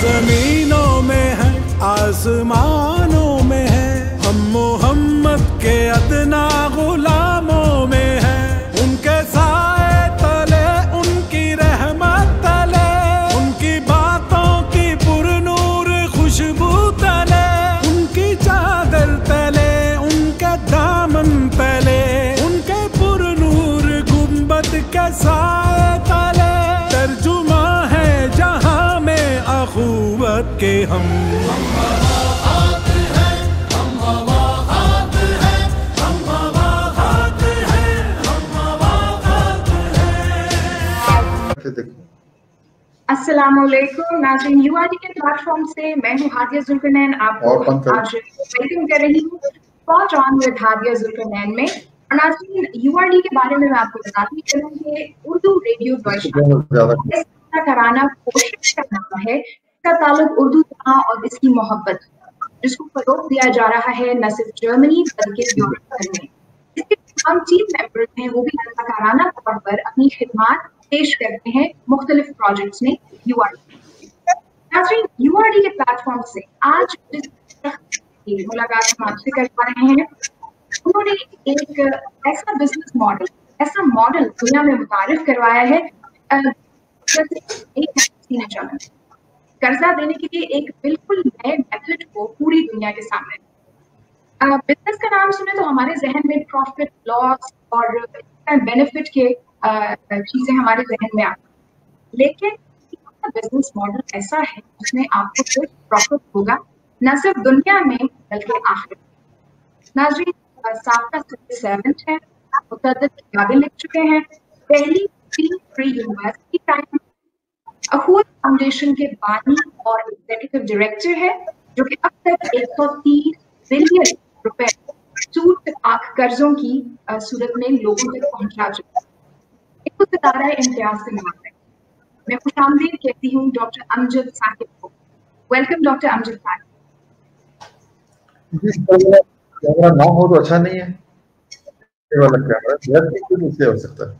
जमीनों में है आसमानों में है, हम मोहम्मद के अदना गुलामों में है। उनके साए तले उनकी रहमत तले, उनकी बातों की पुरनूर खुशबू तले, उनकी चादर तले उनके दामन तले, उनके पुरनूर गुंबद के साए तले तर्जुमा है जहां में अखुवत के हम। अस्सलामुअलैकुम नाज़रीन, यूआरडी के प्लेटफॉर्म से मैं हूँ हादिया जुल्करनैन, आपको आज वेलकम कर रही हूँ spot on with Hadia Zulqarnain में। और नाज़रीन, यूआरडी के बारे में मैं आपको बताती चलूँ कि उर्दू रेडियो वर्षा कराना कोशिश करना है, इसका ताल्लुक उर्दू और इसकी मोहब्बत, जिसको फरोग दिया जा रहा है न सिर्फ जर्मनी बल्कि यूरोप में। इसके तमाम टीम मेंबर्स हैं, वो भी रज़ाकाराना तौर पर अपनी खिदमत पेश करते हैं मुख्तलिफ प्रोजेक्ट्स में यूआरडी। यूआरडी के प्लेटफॉर्म से आज जिस शख्स की मुलाकात हम आपसे कर पा रहे हैं, उन्होंने एक ऐसा बिजनेस मॉडल, ऐसा मॉडल दुनिया में मुतारिफ करवाया है, कर्जा देने के लिए एक बिल्कुल नए मेथड को पूरी दुनिया के सामने। बिजनेस का नाम सुने तो हमारे जहन में प्रॉफिट, लॉस और बेनिफिट के चीजें हमारे जहन में आती, लेकिन बिजनेस मॉडल ऐसा है जिसमें आपको सिर्फ प्रॉफिट होगा, न सिर्फ दुनिया में बल्कि आखिरत। नाज़रीन, साबका सिविल सर्वेंट है, मुतअद्दिद किताबें लिख चुके हैं, पहली फ्री यूनिवर्सिटी टाइम अखूत फाउंडेशन के बानी और एग्जीक्यूटिव डायरेक्टर है, जो कि अब तक 130 बिलियन रुपए सूद पाक कर्जों की सूरत में लोगों तक पहुंचा चुका है। एक सितारा इम्तियाज से मिलता है। मैं खुशामदीद कहती हूँ डॉक्टर अमजद साकिब को। Welcome doctor Amjad Saqib. Camera ना हो तो अच्छा नहीं है, ये वाला कैमरा इससे हो सकता है।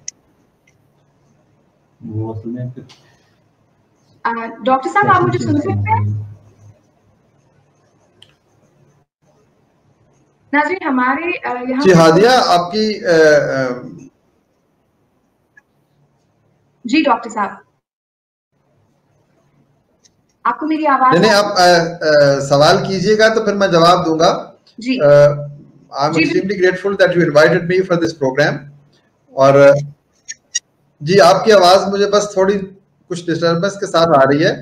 डॉक्टर साहब, आप मुझे सुन सकते हैं? नाज़रीन, हमारे यहाँ जी हादिया, आपकी जी डॉक्टर साहब, आपको मेरी आवाज? नहीं, आप सवाल कीजिएगा तो फिर मैं जवाब दूंगा। जी, I am extremely grateful that you invited me for this program. और जी, आपकी आवाज मुझे बस थोड़ी कुछ डिस्टर्बेंस के साथ आ रही है,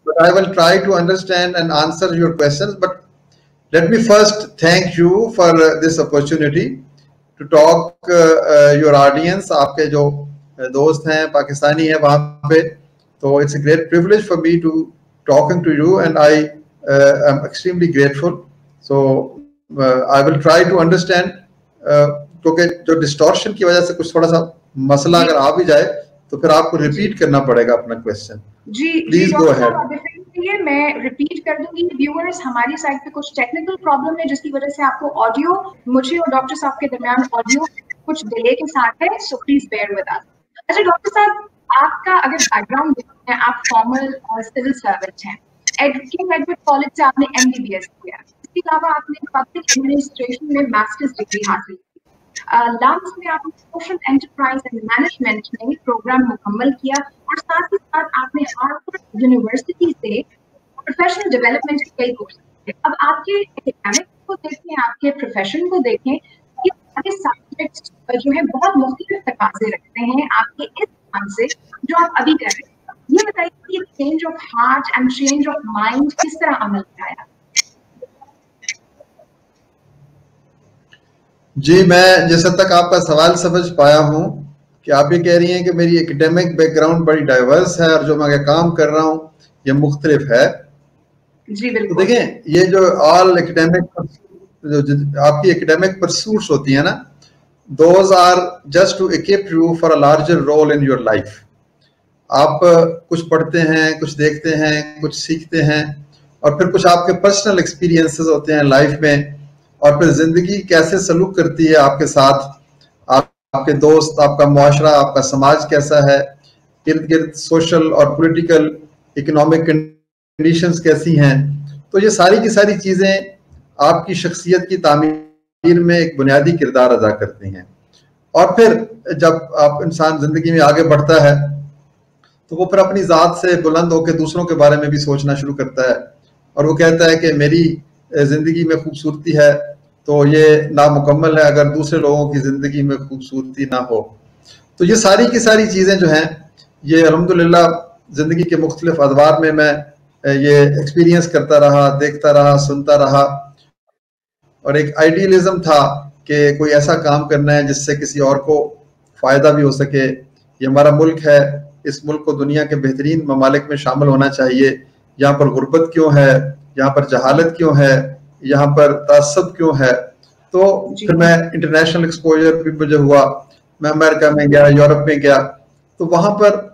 but I will try to understand and answer your questions. But let me first thank you for this opportunity to talk your audience. आपके जो दोस्त हैं पाकिस्तानी हैं वहाँ पे, तो it's a great privilege for me to talking to you and I am extremely grateful. So I will try to understand, क्योंकि जो डिस्टॉर्शन की वजह से कुछ थोड़ा सा मसला अगर आ भी जाए तो फिर आपको रिपीट करना पड़ेगा अपना क्वेश्चन। जी प्लीज गो अहेड। मैं रिपीट कर दूंगी। व्यूअर्स, हमारी साइड पे कुछ टेक्निकल प्रॉब्लम है जिसकी वजह से आपको ऑडियो, मुझे और डॉक्टर साहब के दरमियान ऑडियो कुछ डिले के साथ है, so please bear with us. अच्छा डॉक्टर साहब, आपका अगर बैकग्राउंड देखते हैं, आप फॉर्मल सिविल सर्वेंट हैं, किंग एडवर्ड कॉलेज से आपने MBBS किया, इसके अलावा आपने पब्लिक एडमिनिस्ट्रेशन में मास्टर्स डिग्री हासिल की, लंस में आपने सोशल एंटरप्राइज एंड मैनेजमेंट में प्रोग्राम मुकम्मल किया, और साथ ही साथ आपने हार्वर्ड यूनिवर्सिटी से प्रोफेशनल डेवलपमेंट के कई कोर्स किए। अब आपके एकेडमिक को देखें, आपके प्रोफेशन को देखें, ये सारे सब्जेक्ट्स जो है बहुत मुख्तलिफ तकाज़े रखते हैं आपके इस काम से जो आप अभी कर रहे हैं। ये बताइए कि change of heart and change of mind किस तरह अमल में आया? जी, मैं जैसे तक आपका सवाल समझ पाया हूँ कि आप ये कह रही हैं कि मेरी एकेडमिक बैकग्राउंड बड़ी डाइवर्स है और जो मैं काम कर रहा हूँ ये मुख्तलिफ है। जी बिल्कुल। तो देखें, ये जो ऑल एकेडमिक, जो आपकी एकेडमिक परसूट्स होती है ना, those are just to equip you for a larger role in your life. आप कुछ पढ़ते हैं, कुछ देखते हैं, कुछ सीखते हैं, और फिर कुछ आपके पर्सनल एक्सपीरियंसेस होते हैं लाइफ में, और फिर जिंदगी कैसे सलूक करती है आपके साथ, आपके दोस्त, आपका मुआशरा, आपका समाज कैसा है, इर्द गिर्द सोशल और पॉलिटिकल इकोनॉमिक कंडीशंस कैसी हैं। तो ये सारी की सारी चीज़ें आपकी शख्सियत की तामीर में एक बुनियादी किरदार अदा करती हैं। और फिर जब आप इंसान ज़िंदगी में आगे बढ़ता है तो वो फिर अपनी ज़ात से बुलंद होकर दूसरों के बारे में भी सोचना शुरू करता है, और वो कहता है कि मेरी ज़िंदगी में खूबसूरती है तो ये नामुकम्मल है अगर दूसरे लोगों की ज़िंदगी में खूबसूरती ना हो। तो ये सारी की सारी चीज़ें जो हैं, ये अल्हम्दुलिल्लाह ज़िंदगी के मुख्तलिफ अदवार में मैं ये एक्सपीरियंस करता रहा, देखता रहा, सुनता रहा। और एक आइडियलिज्म था कि कोई ऐसा काम करना है जिससे किसी और को फ़ायदा भी हो सके। ये हमारा मुल्क है, इस मुल्क को दुनिया के बेहतरीन ममालिक में शामिल होना चाहिए। यहाँ पर गुर्बत क्यों है, यहाँ पर जहालत क्यों है, यहाँ पर तासब क्यों है। तो फिर मैं इंटरनेशनल एक्सपोजर भी मुझे हुआ, मैं अमेरिका में गया, यूरोप में गया, तो वहाँ पर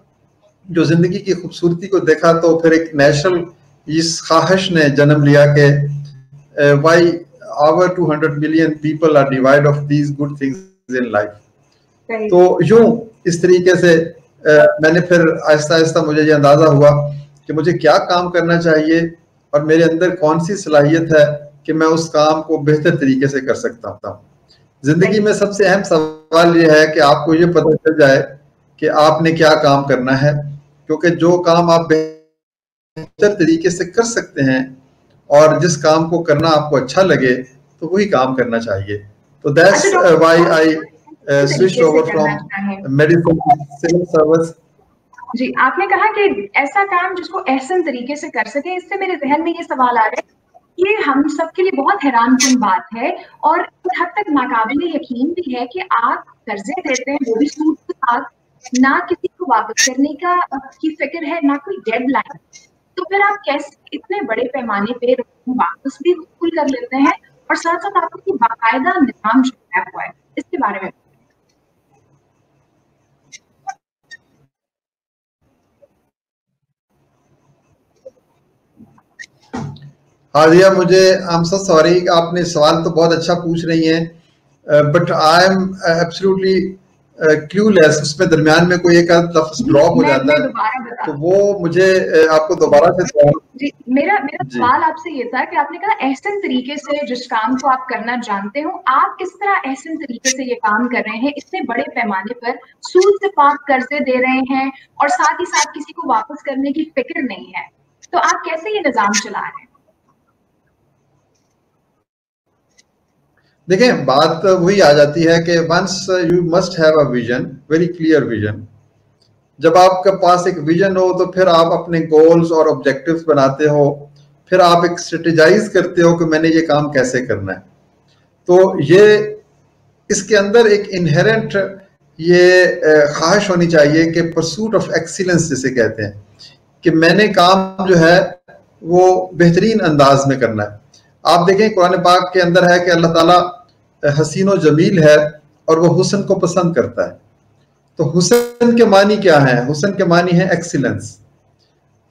जो ज़िंदगी की खूबसूरती को देखा तो फिर एक नेशनल इस ख्वाहिश ने जन्म लिया कि why our 200 million people are divide of these good things in life. तो यूं इस तरीके से मैंने फिर आहिस्ता आहिस्ता मुझे ये अंदाज़ा हुआ कि मुझे क्या काम करना चाहिए और मेरे अंदर कौन सी सलाहियत है कि मैं उस काम को बेहतर तरीके से कर सकता हूँ। जिंदगी में सबसे अहम सवाल ये है कि आपको ये पता चल जाए कि आपने क्या काम करना है, क्योंकि जो काम आप बेहतर तरीके से कर सकते हैं और जिस काम को करना आपको अच्छा लगे तो वही काम करना चाहिए। तो that's why I switch over from medicine to civil service. जी, आपने कहा कि ऐसा काम जिसको एहसन तरीके से कर सके। इससे मेरे जहन में ये सवाल आ रहा है, ये हम सबके लिए बहुत हैरानकुन बात है और हद तक नाकाबिले यकीन भी है कि आप कर्जे देते हैं, वो भी सूद के साथ, ना किसी को वापस करने की फिक्र है, ना कोई डेडलाइन। तो फिर आप कैसे इतने बड़े पैमाने पे वापस भी वसूल कर लेते हैं और साथ साथ आपको बाकायदा निजाम चलाया हुआ है, इसके बारे में? हादिया, मुझे आई एम सो सॉरी, आपने सवाल तो बहुत अच्छा पूछ रही हैं, but I am absolutely clueless. उसमें दरमियान में कोई एक लफ्ज ड्रॉप हो जाता है तो वो मुझे आपको दोबारा से जी, मेरा सवाल आपसे ये था कि आपने कहा एहसन तरीके से जिस काम को आप करना जानते हो, आप किस तरह एहसन तरीके से ये काम कर रहे हैं? इतने बड़े पैमाने पर सूद से पाक कर्जे दे रहे हैं और साथ ही साथ किसी को वापस करने की फिक्र नहीं है, तो आप कैसे ये निजाम चला रहे हैं? देखें, बात वही आ जाती है कि once you must have a vision, very clear vision. जब आपके पास एक विजन हो तो फिर आप अपने गोल्स और ऑब्जेक्टिव्स बनाते हो, फिर आप एक स्ट्रेटेजाइज करते हो कि मैंने ये काम कैसे करना है। तो ये इसके अंदर एक इनहेरेंट ये ख्वाहिश होनी चाहिए कि परसूट ऑफ एक्सीलेंस जिसे कहते हैं, कि मैंने काम जो है वो बेहतरीन अंदाज में करना है। आप देखें कुरान पाक के अंदर है कि अल्लाह ताला हसीन और जमील है और वो हुस्न को पसंद करता है। तो हुस्न के मानी क्या है? हुस्न के मानी है एक्सीलेंस,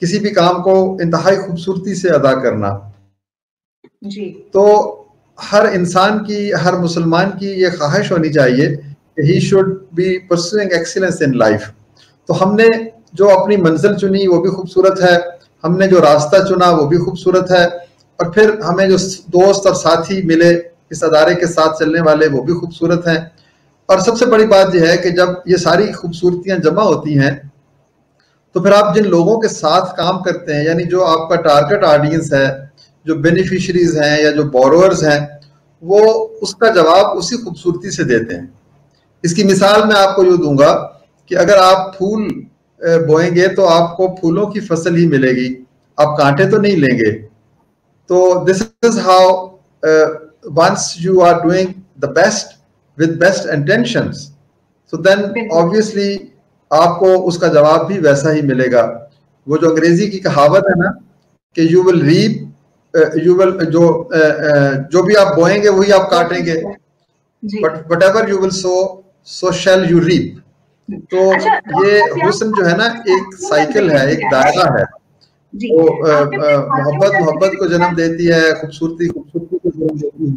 किसी भी काम को इंतहाई खूबसूरती से अदा करना। जी। तो हर इंसान की, हर मुसलमान की ये ख्वाहिश होनी चाहिए कि he should be pursuing excellence in life. तो हमने जो अपनी मंजिल चुनी वो भी खूबसूरत है, हमने जो रास्ता चुना वो भी खूबसूरत है, और फिर हमें जो दोस्त और साथी मिले इस अदारे के साथ चलने वाले वो भी खूबसूरत हैं। और सबसे बड़ी बात यह है कि जब ये सारी खूबसूरतियां जमा होती हैं तो फिर आप जिन लोगों के साथ काम करते हैं, यानी जो आपका टारगेट ऑडियंस है, जो बेनिफिशरीज हैं या जो बोरोअर्स हैं, वो उसका जवाब उसी खूबसूरती से देते हैं। इसकी मिसाल मैं आपको यूँ दूंगा कि अगर आप फूल बोएंगे तो आपको फूलों की फसल ही मिलेगी, आप कांटे तो नहीं लेंगे। तो this is how once you are doing the best with best intentions, so then obviously आपको उसका जवाब भी वैसा ही मिलेगा। वो जो अंग्रेजी की कहावत है ना कि you will reap, you will जो भी आप बोएंगे वही आप काटेंगे, but whatever you will sow, so shall you reap। तो ये हुस्न जो है ना एक साइकिल है, एक दायरा है। वो मोहब्बत को जन्म देती है, खूबसूरती को जन्म देती है।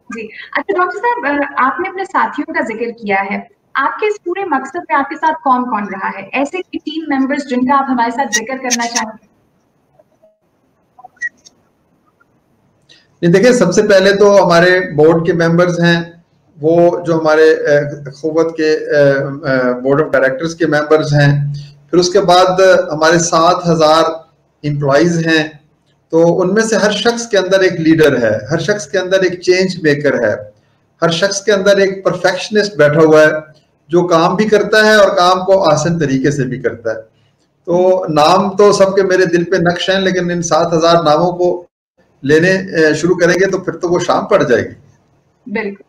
जी, अच्छा डॉक्टर साहब, आपने अपने साथियों का जिक्र किया है, आपके इस पूरे मकसद में आपके साथ कौन कौन रहा है? ऐसे 3 मेंबर्स जिनका आप हमारे साथ जिक्र करना चाहेंगे? नहीं, देखिए सबसे पहले तो हमारे बोर्ड के मेंबर्स हैं, वो जो हमारे अखुवत के बोर्ड ऑफ डायरेक्टर्स के मेंबर्स हैं। फिर उसके बाद हमारे 7000 एम्प्लॉइज हैं, तो उनमें से हर शख्स के अंदर एक लीडर है, हर शख्स के अंदर एक चेंज मेकर है, हर शख्स के अंदर एक परफेक्शनिस्ट बैठा हुआ है जो काम भी करता है और काम को आसान तरीके से भी करता है। तो नाम तो सबके मेरे दिल पे नक्श हैं, लेकिन इन 7000 नामों को लेने शुरू करेंगे तो फिर तो वो शाम पड़ जाएगी। बिल्कुल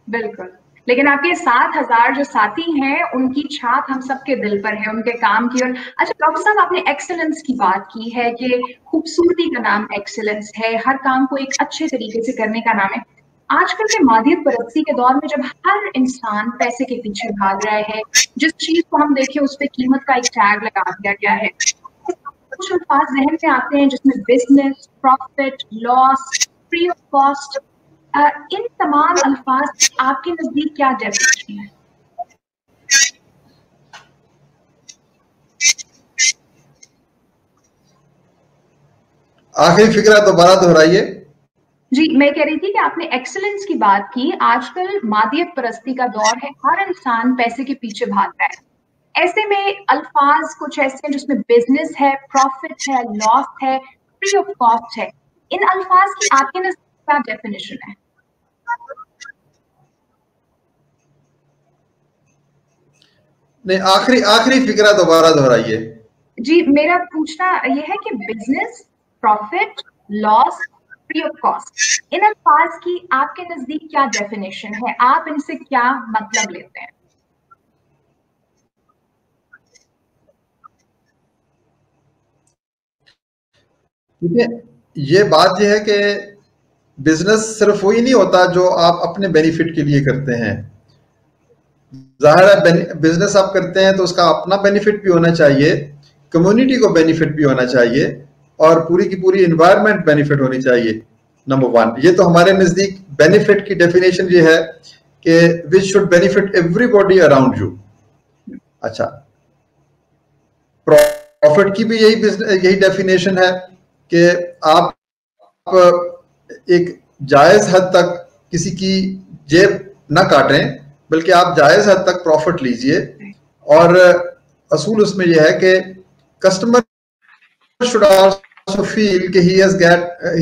बिल्कुल, लेकिन आपके 7000 जो साथी हैं उनकी छाप हम सबके दिल पर है, उनके काम की। और अच्छा डॉक्टर साहब, आपने एक्सेलेंस की बात की है कि खूबसूरती का नाम एक्सेलेंस है, हर काम को एक अच्छे तरीके से करने का नाम है। आजकल के मादियत परस्ती के दौर में जब हर इंसान पैसे के पीछे भाग रहा है, जिस चीज को हम देखें उस पर कीमत का एक टैग लगा दिया गया है, कुछ अल्फाज जहन में आते हैं जिसमें business, profit, loss, free of cost, इन तमाम अल्फाज आपके नजदीक क्या डेफिनेशन है? आखिरी फिक्रा दोबारा दोहराइए। जी, मैं कह रही थी कि आपने एक्सीलेंस की बात की। आजकल मादियत परस्ती का दौर है, हर इंसान पैसे के पीछे भाग रहा है। ऐसे में अल्फाज कुछ ऐसे हैं जिसमें बिजनेस है, प्रॉफिट है, लॉस है, फ्री ऑफ कॉस्ट है। इन अल्फाज की आपके नजदीक क्या डेफिनेशन है? नहीं, आखिरी फिक्रा दोबारा दोहराइए। जी, मेरा पूछना यह है कि business, profit, loss, free of cost, इन अल्फाज की आपके नजदीक क्या डेफिनेशन है? आप इनसे क्या मतलब लेते हैं? ठीक है, ये बात यह है कि बिजनेस सिर्फ वही नहीं होता जो आप अपने बेनिफिट के लिए करते हैं। जाहिर है बिजनेस आप करते हैं तो उसका अपना बेनिफिट भी होना चाहिए, कम्युनिटी को बेनिफिट भी होना चाहिए, और पूरी की पूरी एनवायरनमेंट बेनिफिट होनी चाहिए। नंबर 1, ये तो हमारे नजदीक बेनिफिट की डेफिनेशन ये है कि which should benefit everybody around you. अच्छा, प्रॉफिट की भी यही डेफिनेशन है कि आप एक जायज हद तक किसी की जेब ना काटें, बल्कि आप जायज हद तक प्रॉफिट लीजिए। और असूल उसमें यह है कि कस्टमर शुड आल्सो फील कि he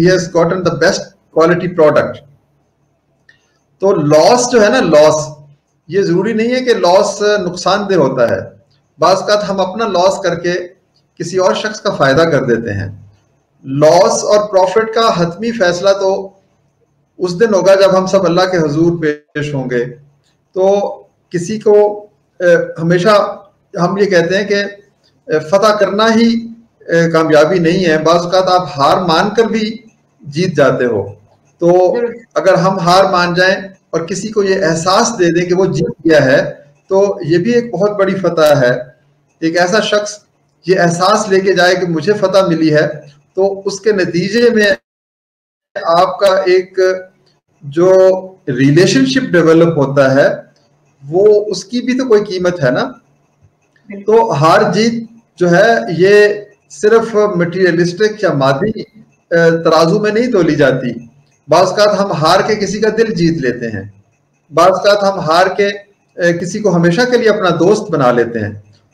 has gotten the best quality product। तो लॉस जो है ना, लॉस, ये जरूरी नहीं है कि लॉस नुकसानदेह होता है। बाज़ औक़ात हम अपना लॉस करके किसी और शख्स का फायदा कर देते हैं। लॉस और प्रॉफिट का हतमी फैसला तो उस दिन होगा जब हम सब अल्लाह के हुजूर पेश होंगे। तो किसी को हमेशा हम ये कहते हैं कि फतह करना ही कामयाबी नहीं है, बाज़ औक़ात आप हार मान कर भी जीत जाते हो। तो अगर हम हार मान जाएं और किसी को ये एहसास दे दें कि वो जीत गया है, तो ये भी एक बहुत बड़ी फतह है। एक ऐसा शख्स ये एहसास लेके जाए कि मुझे फतह मिली है, तो उसके नतीजे में आपका एक जो रिलेशनशिप डेवलप होता है, वो उसकी भी तो कोई कीमत है ना। तो हार जीत जो है ये सिर्फ मटीरियलिस्टिक या मादी तराजू में नहीं तोली जाती। बाज़ औक़ात हम हार के किसी का दिल जीत लेते हैं, बाज़ औक़ात हम हार के किसी को हमेशा के लिए अपना दोस्त बना लेते हैं।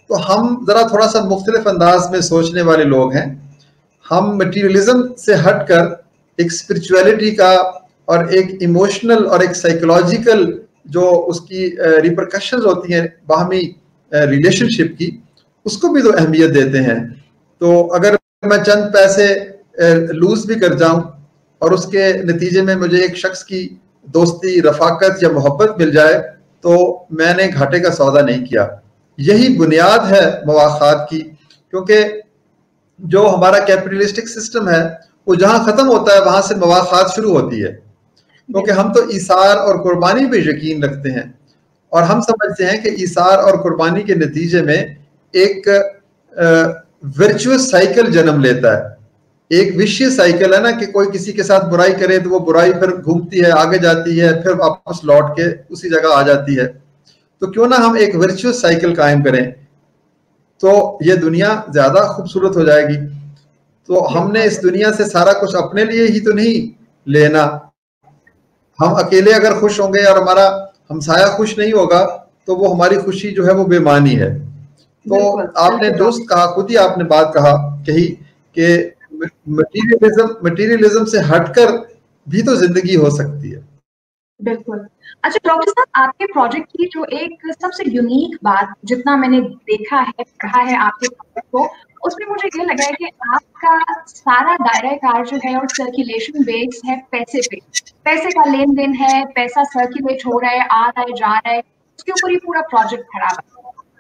तो हम ज़रा थोड़ा सा मुख्तलिफ अंदाज में सोचने वाले लोग हैं। हम मटीरियलिज्म से हटकर एक स्पिरिचुअलिटी का और एक इमोशनल और एक साइकोलॉजिकल जो उसकी रिपरकशंस होती हैं बाहमी रिलेशनशिप की, उसको भी तो अहमियत देते हैं। तो अगर मैं चंद पैसे लूज भी कर जाऊं और उसके नतीजे में मुझे एक शख्स की दोस्ती, रफाकत या मोहब्बत मिल जाए, तो मैंने घाटे का सौदा नहीं किया। यही बुनियाद है मवाखात की, क्योंकि जो हमारा कैपिटलिस्टिक सिस्टम है वो जहां खत्म होता है वहां से मवाखात शुरू होती है। क्योंकि हम तो ईसार और कुर्बानी पे यकीन रखते हैं, और हम समझते हैं कि ईसार और कुर्बानी के नतीजे में एक वर्चुअस साइकिल जन्म लेता है। एक विशेष साइकिल है ना, कि कोई किसी के साथ बुराई करे तो वो बुराई फिर घूमती है, आगे जाती है, फिर वापस लौट के उसी जगह आ जाती है। तो क्यों ना हम एक वर्चुअस साइकिल कायम करें, तो ये दुनिया ज्यादा खूबसूरत हो जाएगी। तो हमने इस दुनिया से सारा कुछ अपने लिए ही तो नहीं लेना। हम अकेले अगर खुश होंगे और हमारा हमसाया खुश नहीं होगा तो वो हमारी खुशी जो है वो बेमानी है। तो आपने दुरुस्त कहा, खुद ही आपने बात कही कि मटीरियलिज्म से हटकर भी तो जिंदगी हो सकती है। बिल्कुल। अच्छा डॉक्टर साहब, आपके प्रोजेक्ट की जो एक सबसे यूनिक बात जितना मैंने देखा है, पढ़ा है आपके प्रोजेक्ट को, उसमें मुझे ये लगा है कि आपका सारा दायरा कार जो है और सर्कुलेशन बेस है पैसे पे, पैसे का लेन देन है, पैसा सर्कुलेट हो रहा है, आ रहा है, जा रहा है, उसके ऊपर ही पूरा प्रोजेक्ट खड़ा है।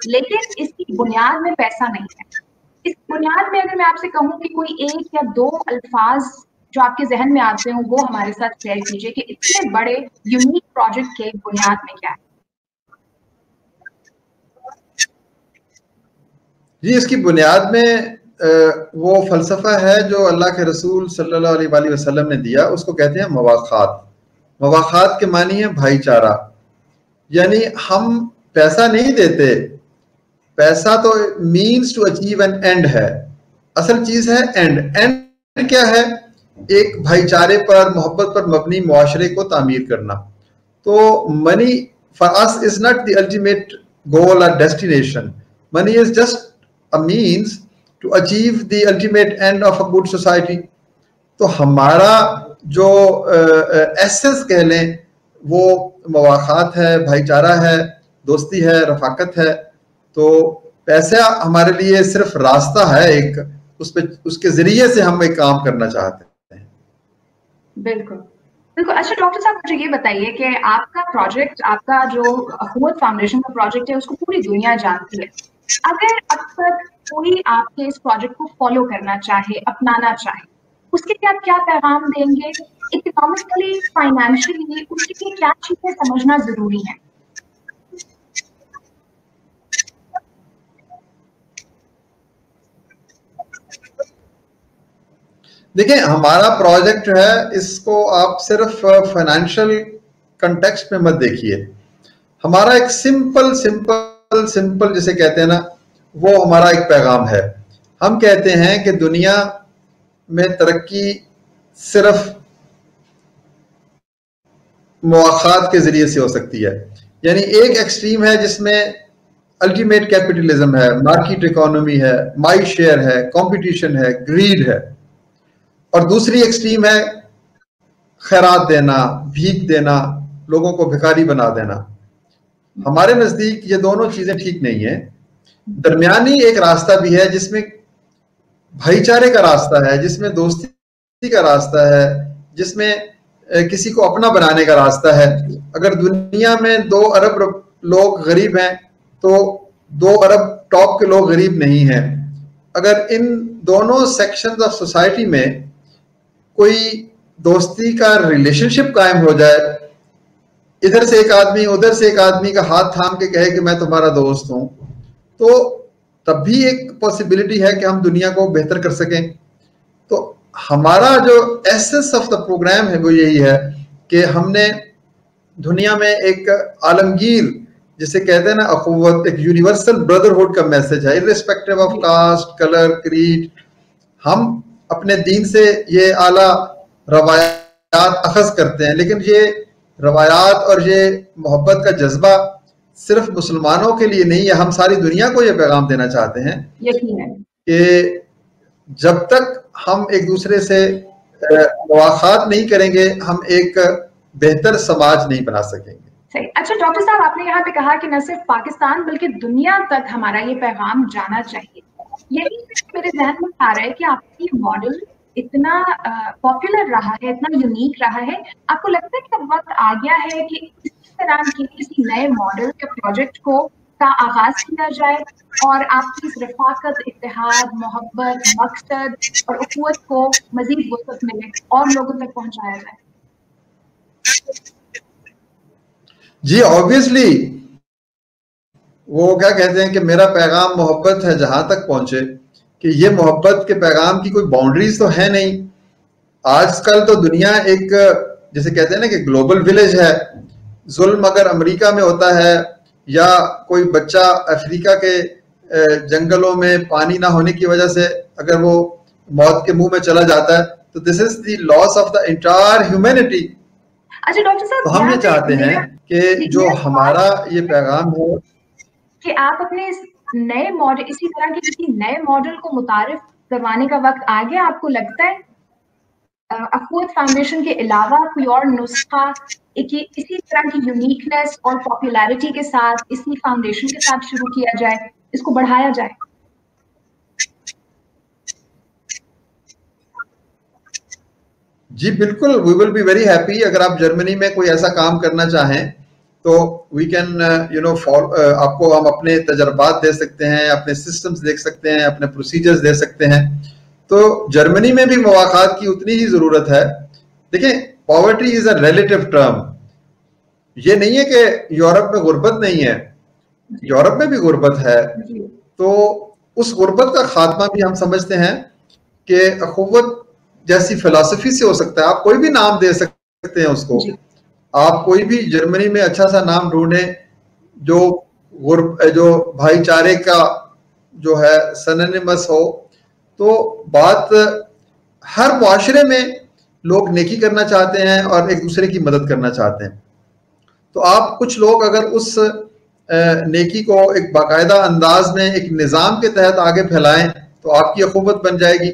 लेकिन इसकी बुनियाद में पैसा नहीं है। इस बुनियाद में अगर मैं आपसे कहूँ कि कोई एक या दो अल्फाज जो आपके जहन में आते हो वो हमारे साथ शेयर कीजिए कि इतने बड़े यूनिक प्रोजेक्ट के बुनियाद में क्या है। जी, इसकी बुनियाद में वो फलसफा है जो अल्लाह के रसूल सल्लल्लाहु अलैहि वसल्लम ने दिया, उसको कहते हैं मवाखात। मवाखात के मानी है भाईचारा। यानी हम पैसा नहीं देते, पैसा तो means to achieve an end है, असल चीज है एंड। एंड क्या है? एक भाईचारे पर, मोहब्बत पर मबनी मुआशरे को तामीर करना। तो money for us is not the ultimate goal or destination, money is just a means to achieve the ultimate end of a good society. तो हमारा जो एसेंस कह लें वो मवाखात है, भाईचारा है, दोस्ती है, रफाकत है। तो पैसा हमारे लिए सिर्फ रास्ता है एक, उसके जरिए से हम एक काम करना चाहते हैं। बिल्कुल बिल्कुल। अच्छा डॉक्टर साहब, मुझे ये बताइए कि आपका प्रोजेक्ट, आपका जो अखुवत फाउंडेशन का प्रोजेक्ट है, उसको पूरी दुनिया जानती है। अगर अब तक कोई आपके इस प्रोजेक्ट को फॉलो करना चाहे, अपनाना चाहे, उसके लिए आप क्या पैगाम देंगे? इकोनॉमिकली, फाइनेंशियली उसके लिए क्या चीजें समझना जरूरी है? देखिए, हमारा प्रोजेक्ट जो है इसको आप सिर्फ फाइनेंशियल कंटेक्स्ट में मत देखिए। हमारा एक सिंपल जिसे कहते हैं ना, वो हमारा एक पैगाम है। हम कहते हैं कि दुनिया में तरक्की सिर्फ मवाखात के जरिए से हो सकती है। यानी एक एक्सट्रीम है जिसमें अल्टीमेट कैपिटलिज्म है, मार्केट इकोनॉमी है, माई शेयर है, कंपटीशन है, ग्रीड है। और दूसरी एक्सट्रीम है खैरात देना, भीख देना, लोगों को भिखारी बना देना। हमारे नजदीक ये दोनों चीजें ठीक नहीं है। दरमियानी एक रास्ता भी है जिसमें भाईचारे का रास्ता है, जिसमें दोस्ती का रास्ता है, जिसमें किसी को अपना बनाने का रास्ता है। अगर दुनिया में 2 अरब लोग गरीब हैं तो 2 अरब टॉप के लोग गरीब नहीं हैं। अगर इन दोनों सेक्शंस ऑफ सोसाइटी में कोई दोस्ती का रिलेशनशिप कायम हो जाए, इधर से एक आदमी उधर से एक आदमी का हाथ थाम के कहे कि मैं तुम्हारा दोस्त हूं, तो तब भी एक पॉसिबिलिटी है कि हम दुनिया को बेहतर कर सकें। तो हमारा जो एसेंस ऑफ द प्रोग्राम है वो यही है कि हमने दुनिया में एक आलमगीर, जिसे कहते हैं ना अखुवत, एक यूनिवर्सल ब्रदरहुड का मैसेज है, irrespective of caste, colour, creed. हम अपने दीन से ये आला रवायात अखज़ करते हैं, लेकिन ये रवायात और ये मोहब्बत का जज्बा सिर्फ मुसलमानों के लिए नहीं है। हम सारी दुनिया को ये पैगाम देना चाहते हैं कि जब तक हम एक दूसरे से मुवाखात नहीं करेंगे, हम एक बेहतर समाज नहीं बना सकेंगे। सही। अच्छा डॉक्टर साहब, आपने यहाँ पे कहा कि न सिर्फ पाकिस्तान बल्कि दुनिया तक हमारा ये पैगाम जाना चाहिए। यही मेरे जहन में आ रहा है कि आपकी मॉडल इतना पॉपुलर रहा है, इतना यूनिक रहा है, आपको लगता है कि वक्त आ गया है कि इस तरह की किसी नए मॉडल के प्रोजेक्ट का आगाज किया जाए और आपकी इस रफाकत, इत्तेहाद, मोहब्बत, मकसद और उखुवत को मजीद वसअत मिले और लोगों तक पहुंचाया जाए? जी ऑब्वियसली, वो क्या कहते हैं कि मेरा पैगाम मोहब्बत है जहां तक पहुंचे, कि ये मोहब्बत के पैगाम की कोई बाउंड्रीज तो है नहीं। आजकल तो दुनिया एक, जैसे कहते हैं ना कि ग्लोबल विलेज है। जुल्म अगर अमेरिका में होता है या कोई बच्चा अफ्रीका के जंगलों में पानी ना होने की वजह से अगर वो मौत के मुंह में चला जाता है, तो this is the loss of the entire humanity. अच्छा डॉक्टर साहब, तो हम ये चाहते हैं कि जो हमारा ये पैगाम है कि आप अपने नए मॉडल, इसी तरह के किसी नए मॉडल को मुतारिफ करवाने का वक्त आ गया। आपको लगता है अखुवत फाउंडेशन के अलावा कोई और नुस्खा इसी तरह की यूनिकनेस और पॉपुलैरिटी के साथ इसी फाउंडेशन के साथ शुरू किया जाए, इसको बढ़ाया जाए? जी बिल्कुल, we will be very happy. अगर आप जर्मनी में कोई ऐसा काम करना चाहें तो वी कैन आपको हम अपने तजर्बात दे सकते हैं, अपने सिस्टम्स देख सकते हैं, अपने प्रोसीजर्स दे सकते हैं। तो जर्मनी में भी मुवाक़ात की उतनी ही जरूरत है। देखिए, poverty is a relative term. ये नहीं है कि यूरोप में गुर्बत नहीं है, यूरोप में भी गुर्बत है। तो उस गुर्बत का खात्मा भी हम समझते हैं कि अखुवत जैसी फिलॉसफी से हो सकता है। आप कोई भी नाम दे सकते हैं उसको, आप कोई भी जर्मनी में अच्छा सा नाम ढूंढें जो भाईचारे का जो है सिनोनिमस हो। तो बात हर मुआशरे में लोग नेकी करना चाहते हैं और एक दूसरे की मदद करना चाहते हैं। तो आप कुछ लोग अगर उस नेकी को एक बाकायदा अंदाज में एक निज़ाम के तहत आगे फैलाएं तो आपकी अखुवत बन जाएगी।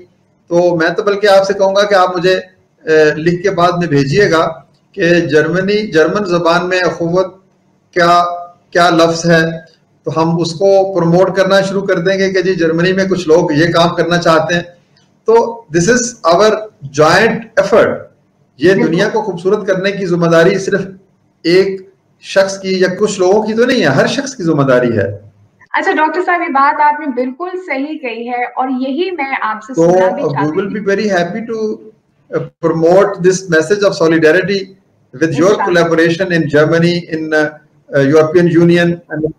तो मैं तो बल्कि आपसे कहूँगा कि आप मुझे लिख के बाद में भेजिएगा कि जर्मन ज़बान में अखुवत क्या लफ्ज़ है, तो हम उसको प्रमोट करना शुरू कर देंगे कि जी जर्मनी में कुछ लोग ये काम करना चाहते हैं। तो this is our joint effort. ये दुनिया को खूबसूरत करने की जिम्मेदारी सिर्फ एक शख्स की या कुछ लोगों की तो नहीं है, हर शख्स की जिम्मेदारी है। अच्छा डॉक्टर साहब, ये बात आपने बिल्कुल सही कही है और यही मैं आपसे सुनना भी चाहती हूं। We will be very happy to promote this message of solidarity with your collaboration in Germany, in European Union and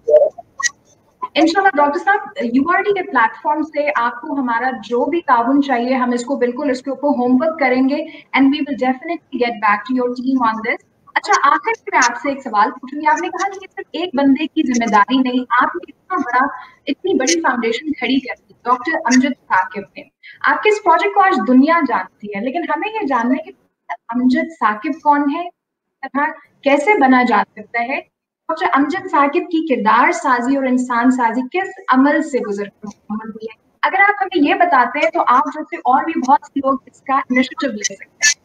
इंशाल्लाह। डॉक्टर साहब, यूआरडी के प्लेटफॉर्म से आपको हमारा जो भी ताउन चाहिए, हम इसको बिल्कुल इसके ऊपर होमवर्क करेंगे and we will definitely get back to your team on this. अच्छा, आखिर में आपसे एक सवाल पूछूंगी। आपने कहा कि सिर्फ एक बंदे की जिम्मेदारी नहीं, आपने इतनी बड़ी फाउंडेशन खड़ी कर दी डॉक्टर अमजद साकिब ने। आपके इस प्रोजेक्ट को आज दुनिया जानती है, लेकिन हमें ये जानना है कि अमजद साकिब कौन है, तथा कैसे बना जा सकता है। डॉक्टर अमजद साकिब की किरदार साजी और इंसान साजी किस अमल से गुजर हुई है? अगर आप हमें ये बताते हैं तो आप जैसे और भी बहुत से लोग इसका इनिशिएटिव ले सकते हैं।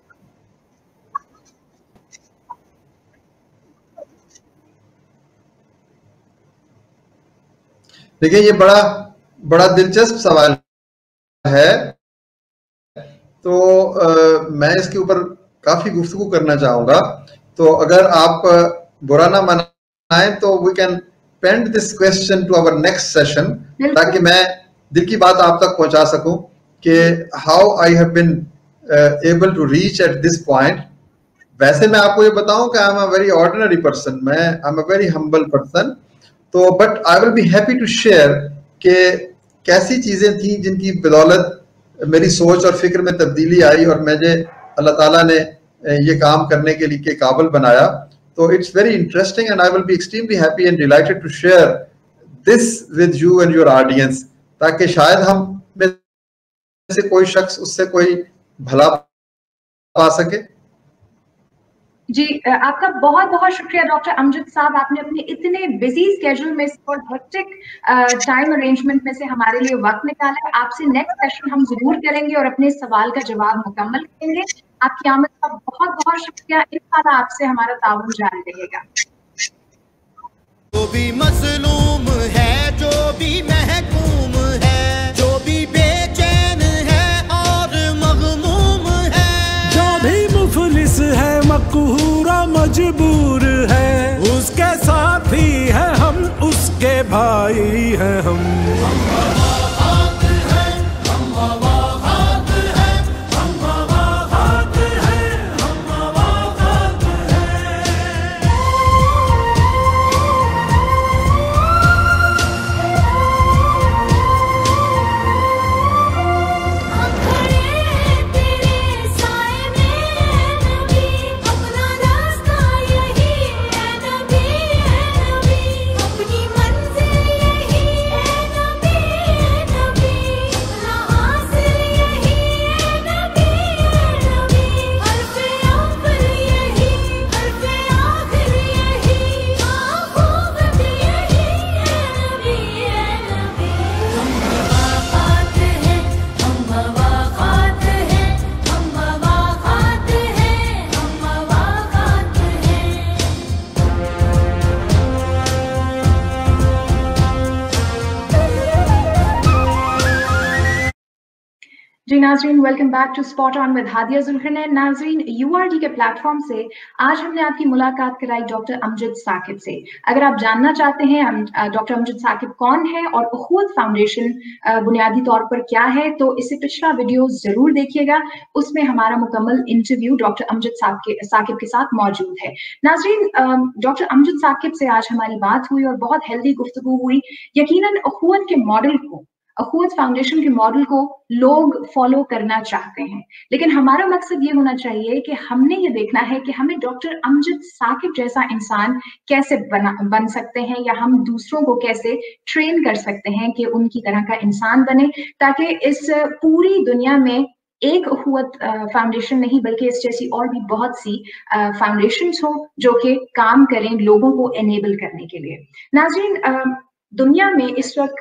देखिए, ये बड़ा दिलचस्प सवाल है। तो मैं इसके ऊपर काफी गुफ्तगू करना चाहूंगा। तो अगर आप बुरा ना मनाएं तो we can pend this question to our next session, ताकि मैं दिल की बात आप तक पहुंचा सकूं कि how I have been able to reach at this point. वैसे मैं आपको ये बताऊं कि I am a very ordinary person, I am a very humble person. तो but I will be happy to share कि कैसी चीजें थी जिनकी बदौलत मेरी सोच और फिक्र में तब्दीली आई और मुझे अल्लाह ताला ने ये काम करने के लिए काबिल बनाया। तो it's very interesting and I will be extremely happy and delighted to share this with you and your audience, ताकि शायद हम में से कोई शख्स उससे कोई भला पा सके। जी, आपका बहुत बहुत शुक्रिया डॉक्टर अमजद साहब। आपने अपने इतने बिजी स्केड्यूल में और हेक्टिक टाइम अरेंजमेंट में से हमारे लिए वक्त निकाला है। आपसे नेक्स्ट सेशन हम जरूर करेंगे और अपने सवाल का जवाब मुकम्मल करेंगे। आपकी आमद का बहुत बहुत शुक्रिया। इंशाल्लाह आपसे हमारा ताउन जारी रहेगा। जो भी मजलूम है, जो भी महकूम है, जो भी बेचैन है और मगमूम है, जो भी मुफलिस है, मकहूरा मजबूर है, उसके साथी है हम, उसके भाई है हम। जी नाजरीन, welcome back to spot on with Hadia Zulqarnain. नाजरीन, यूआरडी के प्लेटफॉर्म से आज हमने आपकी मुलाकात कराई डॉक्टर अमजद साकिब से। अगर आप जानना चाहते हैं डॉक्टर अमजद साकिब कौन है और उखुवत फाउंडेशन बुनियादी तौर पर क्या है, तो इससे पिछला वीडियो जरूर देखिएगा, उसमें हमारा मुकम्मल इंटरव्यू डॉक्टर अमजद साकिब के साथ मौजूद है। नाजरीन, डॉक्टर अमजद साकिब से आज हमारी बात हुई और बहुत हेल्दी गुफ्तगू हुई। यकीनन उखुवत के मॉडल को, अखुवत फाउंडेशन के मॉडल को लोग फॉलो करना चाहते हैं, लेकिन हमारा मकसद ये होना चाहिए कि हमने ये देखना है कि हमें डॉक्टर अमजद साकिब जैसा इंसान कैसे बन सकते हैं, या हम दूसरों को कैसे ट्रेन कर सकते हैं कि उनकी तरह का इंसान बने, ताकि इस पूरी दुनिया में एक अखुवत फाउंडेशन नहीं बल्कि इस जैसी और भी बहुत सी फाउंडेशंस हो जो कि काम करें लोगों को एनेबल करने के लिए। नाज़रीन, दुनिया में इस वक्त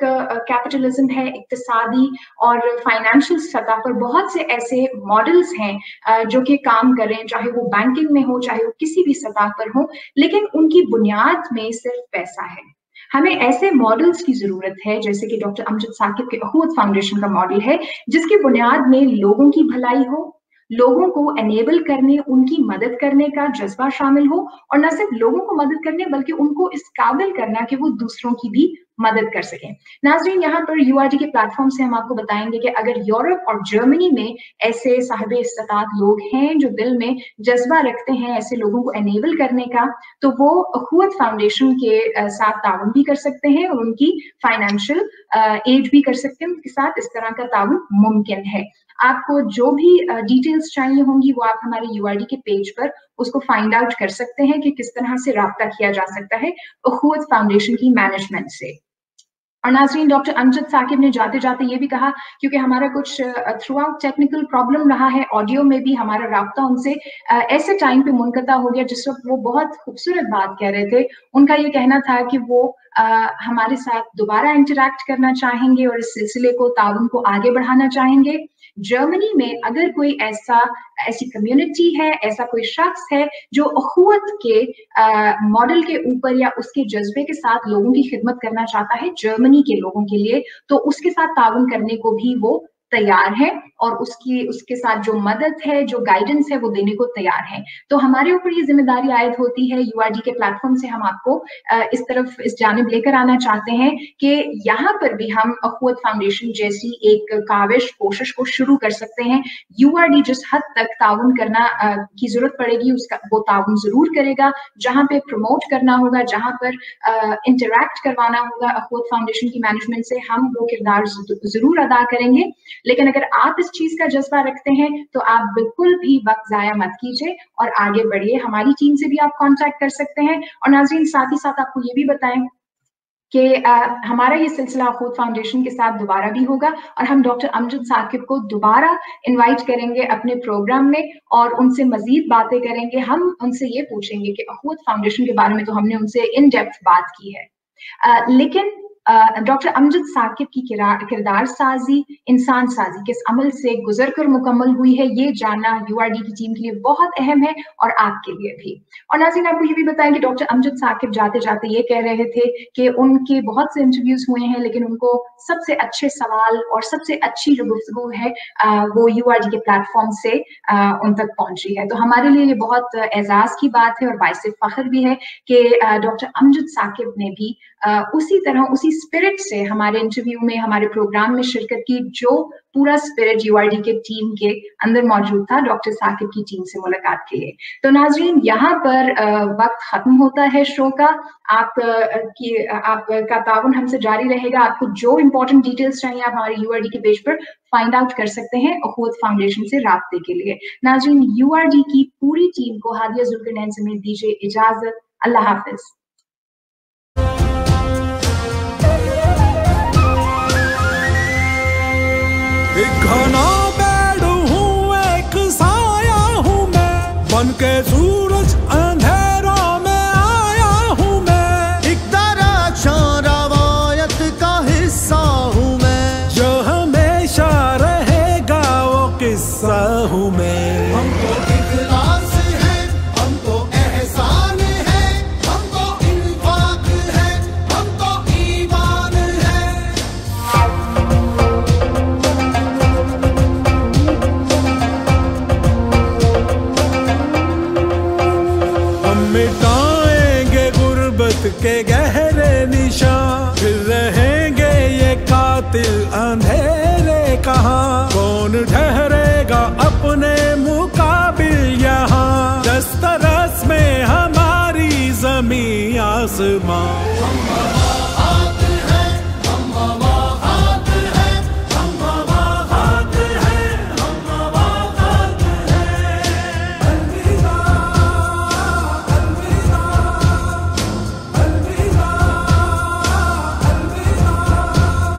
कैपिटलिज्म है, इक्तिसादी और फाइनेंशियल सतह पर बहुत से ऐसे मॉडल्स हैं जो कि काम करें, चाहे वो बैंकिंग में हो, चाहे वो किसी भी सतह पर हो, लेकिन उनकी बुनियाद में सिर्फ पैसा है। हमें ऐसे मॉडल्स की जरूरत है जैसे कि डॉक्टर अमजद साकिब के अखुवत फाउंडेशन का मॉडल है, जिसकी बुनियाद में लोगों की भलाई हो, लोगों को एनेबल करने, उनकी मदद करने का जज्बा शामिल हो, और न सिर्फ लोगों को मदद करने बल्कि उनको इस काबिल करना कि वो दूसरों की भी मदद कर सकें। नाज़रीन, यहाँ पर यूआरडी के प्लेटफॉर्म से हम आपको बताएंगे कि अगर यूरोप और जर्मनी में ऐसे साहिबे इस्तात लोग हैं जो दिल में जज्बा रखते हैं ऐसे लोगों को एनेबल करने का, तो वो अखुवत फाउंडेशन के साथ ताउन भी कर सकते हैं और उनकी फाइनेंशियल एड भी कर सकते हैं। उनके साथ इस तरह का ताउन मुमकिन है। आपको जो भी डिटेल्स चाहिए होंगी वो आप हमारे यूआरडी के पेज पर उसको फाइंड आउट कर सकते हैं कि किस तरह से राब्ता किया जा सकता है अखुवत फाउंडेशन की मैनेजमेंट से। और नाज़रीन, डॉक्टर अमजद साकिब ने जाते जाते ये भी कहा, क्योंकि हमारा कुछ थ्रू आउट टेक्निकल प्रॉब्लम रहा है, ऑडियो में भी हमारा राब्ता उनसे ऐसे टाइम पे मुनक़ता हो गया जिस वक्त वो बहुत खूबसूरत बात कह रहे थे। उनका ये कहना था कि वो हमारे साथ दोबारा इंटरैक्ट करना चाहेंगे और इस सिलसिले को, ताउन को आगे बढ़ाना चाहेंगे। जर्मनी में अगर कोई ऐसी कम्युनिटी है, ऐसा कोई शख्स है जो अखुवत के मॉडल के ऊपर या उसके जज्बे के साथ लोगों की खिदमत करना चाहता है जर्मनी के लोगों के लिए, तो उसके साथ ताउन करने को भी वो तैयार है और उसके साथ जो मदद है, जो गाइडेंस है, वो देने को तैयार है। तो हमारे ऊपर ये जिम्मेदारी आयद होती है, यूआरडी के प्लेटफॉर्म से हम आपको इस जानिब लेकर आना चाहते हैं कि यहाँ पर भी हम अखुवत फाउंडेशन जैसी एक कोशिश को शुरू कर सकते हैं। यूआरडी जिस हद तक ताउन करना की जरूरत पड़ेगी वो ताउन जरूर करेगा। जहाँ पे प्रमोट करना होगा, जहाँ पर इंटरैक्ट करवाना होगा अखुवत फाउंडेशन की मैनेजमेंट से, हम वो किरदार जरूर अदा करेंगे। लेकिन अगर आप इस चीज का जज्बा रखते हैं तो आप बिल्कुल भी वक्त जाया मत कीजिए और आगे बढ़िए। हमारी टीम से भी आप कांटेक्ट कर सकते हैं। और नाज़रीन, साथ ही साथ आपको ये भी बताएं कि हमारा ये सिलसिला अखुवत फाउंडेशन के साथ दोबारा भी होगा और हम डॉक्टर अमजद साकिब को दोबारा इनवाइट करेंगे अपने प्रोग्राम में और उनसे मजीद बातें करेंगे। हम उनसे ये पूछेंगे कि अखुवत फाउंडेशन के बारे में तो हमने उनसे इन डेप्थ बात की है, लेकिन डॉक्टर अमजद साकिब की किरदार साजी, इंसान साजी किस अमल से गुजर कर मुकम्मल हुई है, ये जानना यूआरडी की टीम के लिए बहुत अहम है और आपके लिए भी। और नाज़रीन, आपको ये भी बताएं कि डॉक्टर अमजद साकिब जाते जाते ये कह रहे थे कि उनके बहुत से इंटरव्यूज हुए हैं, लेकिन उनको सबसे अच्छे सवाल और सबसे अच्छी जो गुफ्तगू है वो यूआरडी के प्लेटफॉर्म से उन तक पहुंची है। तो हमारे लिए ये बहुत एजाज की बात है और बाइसे फख्र भी है कि डॉक्टर अमजद साकिब ने भी उसी तरह, उसी स्पिरिट से हमारे इंटरव्यू में, हमारे प्रोग्राम में शिरकत की, जो पूरा स्पिरिट यूआरडी के टीम के अंदर मौजूद था डॉक्टर साकिब की टीम से मुलाकात के लिए। तो नाजरीन, यहाँ पर वक्त खत्म होता है शो का। आपका ताउन हमसे जारी रहेगा। आपको जो इंपॉर्टेंट डिटेल्स चाहिए आप हमारे यूआरडी के पेज पर फाइंड आउट कर सकते हैं अखुवत फाउंडेशन से राब्ते के लिए। नाजरीन, यूआरडी की पूरी टीम को हादिया जुल्करनैन समेत दीजिए इजाजत। अल्लाह हाफिज। एक घना पेड़ हूँ, एक साया हूँ मैं, बन के सूरज अंधेरा में आया हूँ मैं। एक दराक्षा रवायत का हिस्सा हूँ मैं, जो हमेशा रहेगा वो किस्सा हूँ मैं। हमको इखलास है, हमको एहसान है, हमको इंफाक है, हमको ईमान है। के गहरे निशान, फिर रहेंगे ये कातिल अंधेरे कहाँ। कौन ठहरेगा अपने मुकाबिल यहाँ, दस्तरस में हमारी ज़मीं आसमां।